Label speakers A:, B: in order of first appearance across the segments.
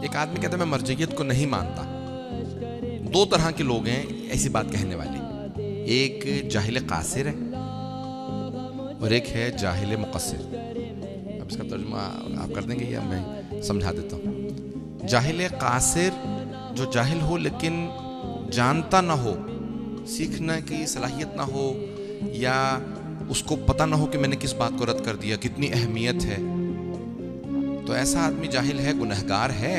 A: ایک آدمی کہتا ہے میں مرجعیت کو نہیں مانتا. دو طرح کے لوگ ہیں ایسی بات کہنے والے. ایک جاہل قاصر ہے اور ایک ہے جاہل مقصر. اب اس کا ترجمہ آپ کر دیں گے یا میں سمجھا دیتا ہوں. جاہل قاصر جو جاہل ہو لیکن جانتا نہ ہو, سیکھنے کی صلاحیت نہ ہو, یا اس کو پتہ نہ ہو کہ میں نے کس بات کو رد کر دیا, کتنی اہمیت ہے, تو ایسا آدمی جاہل ہے, گنہگار ہے.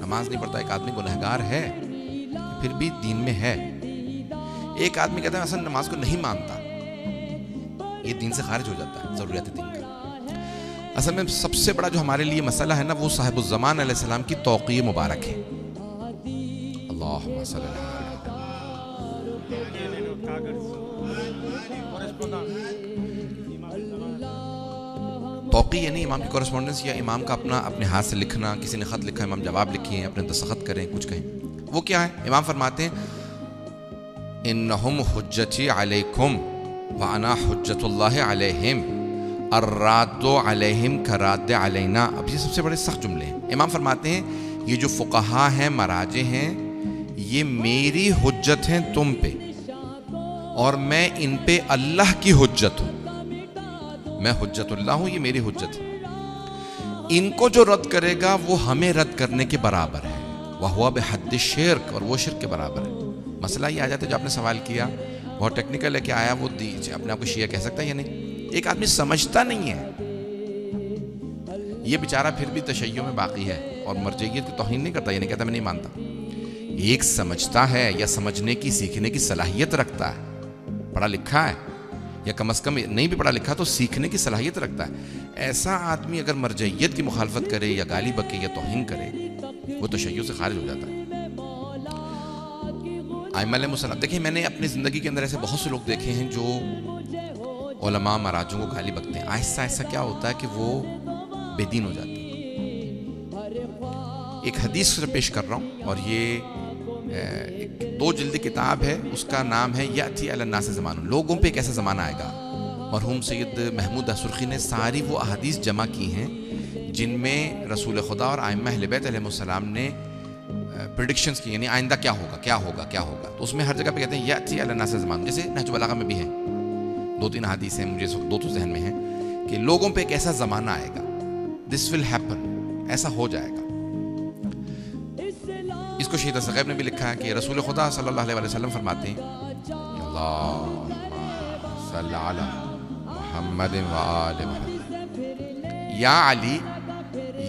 A: نماز نہیں پڑھتا ایک آدمی گنہگار ہے, پھر بھی دین میں ہے. ایک آدمی کہتا ہے اصل نماز کو نہیں مانتا, یہ دین سے خارج ہو جاتا ہے, ضروریات دین کا. اصل میں سب سے بڑا جو ہمارے لیے مسئلہ ہے نا, وہ صاحب الزمان علیہ السلام کی توقیع مبارک ہے. اللہم صلی اللہ علیہ وسلم. توقیع یعنی امام کی کورسپونڈنس یا امام کا اپنے ہاتھ سے لکھنا. کسی نے خط لکھا, امام جواب لکھیے, اپنے دستخط کریں, کچھ کہیں. وہ کیا ہے؟ امام فرماتے ہیں انہم حجتی علیکم وانا حجت اللہ علیہم الراد علیہم کراد علینا. اب یہ سب سے بڑے سخت جملے ہیں. امام فرماتے ہیں یہ جو فقہا ہیں, مراجع ہیں, یہ میری حجت ہیں تم پہ, اور میں ان پہ اللہ کی حجت ہوں. میں حجت اللہ ہوں, یہ میری حجت ہے. ان کو جو رد کرے گا وہ ہمیں رد کرنے کے برابر ہے. وَهُوَ بِحَدِّ الشِّرْكِ, اور وہ شرک کے برابر ہے. مسئلہ یہ آ جاتا ہے جو آپ نے سوال کیا, بہت ٹیکنیکل ہے کہ آیا وہ اپنے آپ کو شیعہ کہہ سکتا ہے یا نہیں. ایک آدمی سمجھتا نہیں ہے, یہ بیچارہ پھر بھی تشیع میں باقی ہے اور مرجعیت کی توہین نہیں کرتا, یہ نہیں کہتا میں نہیں مانتا. ایک سمجھتا ہے یا سمجھنے کی, سیکھنے کی صلاحیت رکھتا ہے, پڑھا لکھا ہے, یا کم از کم نہیں بھی پڑھا لکھا تو سیکھنے کی صلاحیت رکھتا ہے. ایسا آدمی اگر مرجعیت کی مخالفت کرے یا گالی بکے یا توہین کرے, وہ تشیع سے خارج ہو جاتا ہے. ائمہ علیہ السلام, دیکھیں میں نے اپنی زندگی کے اندر ایسے بہت سے لوگ دیکھے ہیں جو علماء مراجعوں کو گالی بکتے ہیں. آہستہ آہستہ کیا ہوتا ہے کہ وہ بے دین ہو جاتے ہیں. ایک حدیث سے پیش کر رہا ہوں, اور یہ ایک 2 جلدی کتاب ہے, اس کا نام ہے یأتی علی الناس زمان. لوگوں پہ ایک ایسا زمانہ آئے گا. مرحوم سید محمود سرخی نے ساری وہ احادیث جمع کی ہیں جن میں رسول خدا اور ائمہ اہل بیت علیہ السلام نے پریڈکشنز کی, یعنی آئندہ کیا ہوگا کیا ہوگا کیا ہوگا. تو اس میں ہر جگہ پہ کہتے ہیں یأتی علی الناس زمان. جیسے نہج البلاغہ میں بھی ہے 2-3 حدیث ہیں, مجھے 2 تو ذہن میں ہیں, کہ لوگوں پہ ایک ایسا زمانہ آئے گا, دس ول ہیپن, ایسا ہو جائے گا. اس کو شہید ثقیب نے بھی لکھا ہے کہ رسول خدا صلی اللہ علیہ وسلم فرماتے ہیں اللہم صلی علی محمد و آل محمد یا علی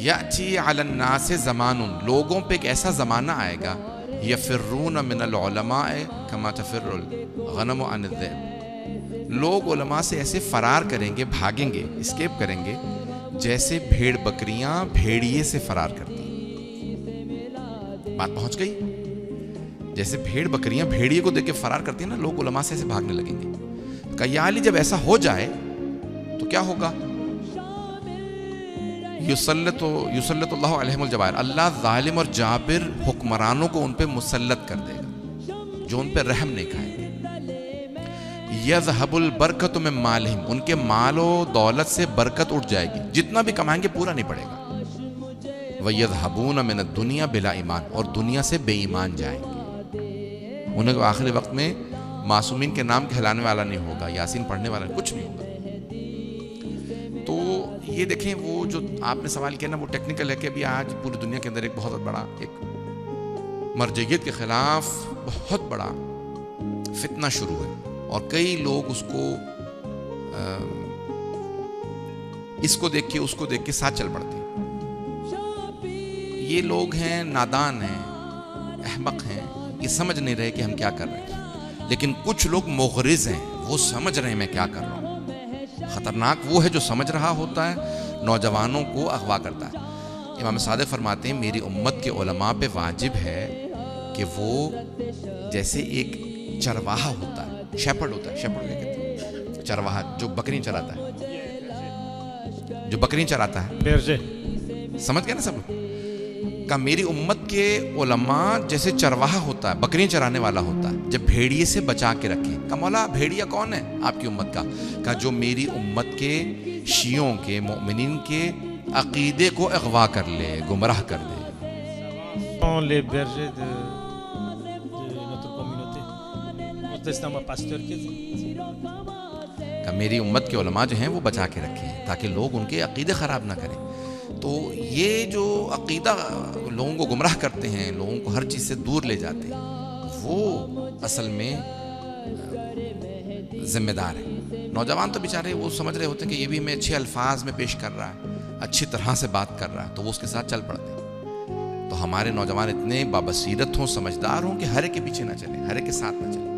A: یأتی علی الناس زمان. لوگوں پہ ایک ایسا زمانہ آئے گا یفرون من العلماء کما تفر الغنم عن الذئب. لوگ علماء سے ایسے فرار کریں گے, بھاگیں گے, اسکیپ کریں گے, جیسے بھیڑ بکریاں بھیڑیے سے فرار کرتی ہیں. بات پہنچ گئی؟ جیسے بھیڑ بکریاں بھیڑیے کو دیکھ کے فرار کرتی ہیں نا, لوگ علماء سے ایسے بھاگنے لگیں گے. کہ یا علی جب ایسا ہو جائے تو کیا ہوگا؟ یسلط اللہ علیہم الجبائر. اللہ ظالم اور جابر حکمرانوں کو ان پہ مسلط کر دے گا جو ان پہ رحم نہیں کھائیں گے. یذہب البرکۃ من مالہم, ان کے مال و دولت سے برکت اٹھ جائے گی, جتنا بھی کمائیں گے پورا نہیں پڑے گا. وَيَذْهَبُونَ مِنَ الدُّنْيَا بِلَا ایمان, اور دنیا سے بے ایمان جائیں گے. انہیں کو آخری وقت میں معصومین کے نام کہلانے والا نہیں ہوگا, یاسین پڑھنے والا کچھ نہیں ہوگا. تو یہ دیکھیں وہ جو آپ نے سوال کیا نا, وہ ٹیکنیکل ہے کہ ابھی آج پوری دنیا کے اندر ایک بہت بڑا ایک مرجعیت کے خلاف بہت بڑا فتنہ شروع ہے, اور کئی لوگ اس کو دیکھ کے اس کو دیکھ کے ساتھ چل پڑتے ہیں. یہ لوگ ہیں نادان ہیں, احمق ہیں, یہ سمجھ نہیں رہے کہ ہم کیا کر رہے ہیں. لیکن کچھ لوگ مغرض ہیں, وہ سمجھ رہے ہیں میں کیا کر رہا ہوں. خطرناک وہ ہے جو سمجھ رہا ہوتا ہے, نوجوانوں کو اغوا کرتا ہے. امام صادق فرماتے ہیں میری امت کے علماء پہ واجب ہے کہ وہ جیسے ایک چرواہا ہوتا ہے, شیپرڈ ہوتا ہے, شیپرڈ کیا کہتے ہیں, چرواہا جو بکریاں چراتا ہے, جو بکریاں چراتا ہے, سمجھ گئے نا سب. کہ میری امت کے علماء جیسے چرواہا ہوتا ہے, بکریاں چرانے والا ہوتا ہے, جب بھیڑیے سے بچا کے رکھیں. کہ مولا بھیڑیا کون ہے آپ کی امت کا؟ کہ جو میری امت کے شیعوں کے مؤمنین کے عقیدے کو اغوا کر لے, گمراہ کر دے.
B: Les bergers de notre communauté. C'est un pasteur qui
A: کہ میری امت کے علماء جو ہیں وہ بچا کے رکھے ہیں تاکہ لوگ ان کے عقیدے خراب نہ کریں. تو یہ جو عقیدہ لوگوں کو گمراہ کرتے ہیں، لوگوں کو ہر چیز سے دور لے جاتے ہیں، وہ اصل میں ذمہ دار ہے. نوجوان تو بیچارے وہ سمجھ رہے ہوتے ہیں کہ یہ بھی ہمیں اچھے الفاظ میں پیش کر رہا ہے، اچھی طرح سے بات کر رہا ہے، تو وہ اس کے ساتھ چل پڑتے ہیں. تو ہمارے نوجوان اتنے بابصیرت ہوں، سمجھدار ہوں کہ ہر ایک کے پیچھے نہ چلیں، ہر ایک کے ساتھ نہ چلیں.